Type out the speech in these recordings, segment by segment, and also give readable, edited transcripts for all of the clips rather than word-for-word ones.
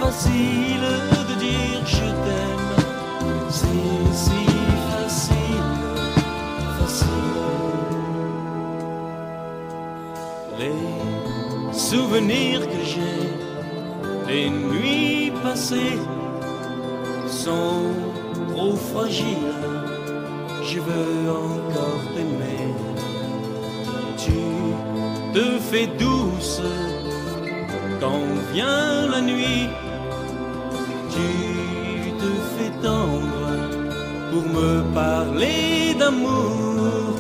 facile de dire je t'aime. C'est si facile, facile. Les souvenirs que j'ai, les nuits passées sont trop fragiles. Je veux encore t'aimer. Tu te fais douce quand vient la nuit. Tu te fais tendre pour me parler d'amour.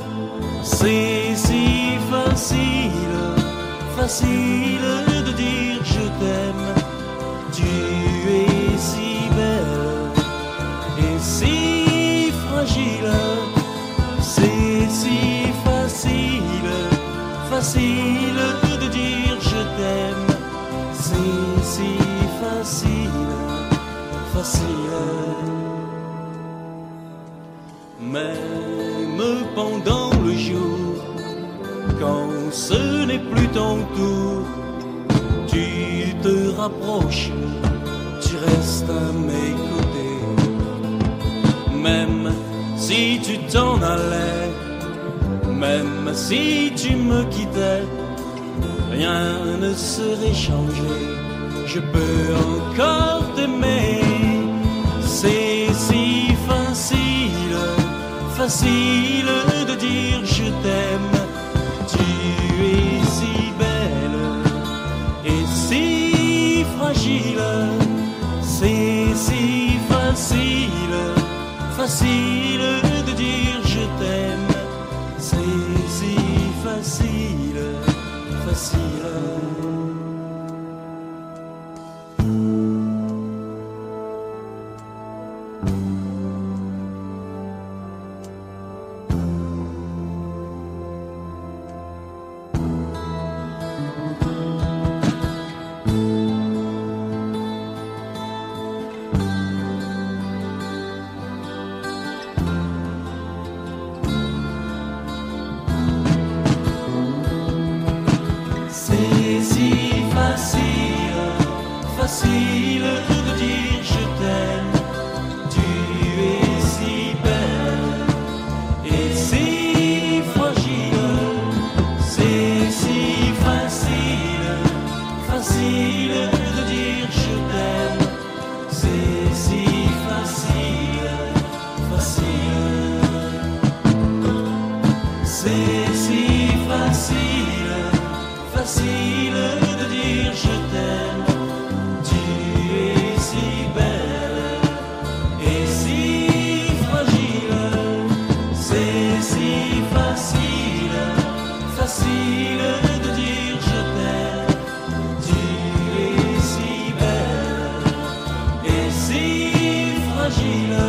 C'est si facile, facile de dire je t'aime. Tu es si belle et si fragile. C'est si facile, facile de dire je t'aime. C'est si facile, facile. Même pendant le jour, quand ce n'est plus ton tour, tu te rapproches, tu restes à mes côtés. Même si tu t'en allais, même si tu me quittais, rien ne serait changé. Je peux encore t'aimer. C'est si facile, facile de dire je t'aime. Tu es si belle et si fragile. C'est si facile, facile de dire je t'aime. C'est si facile, facile. C'est si facile, facile de dire je t'aime. Tu es si belle et si fragile. C'est si facile, facile de dire je t'aime. C'est si facile, facile. C'est si facile, facile de dire je t'aime. Tu es si belle et si fragile. C'est si facile, facile de dire je t'aime. Tu es si belle et si fragile.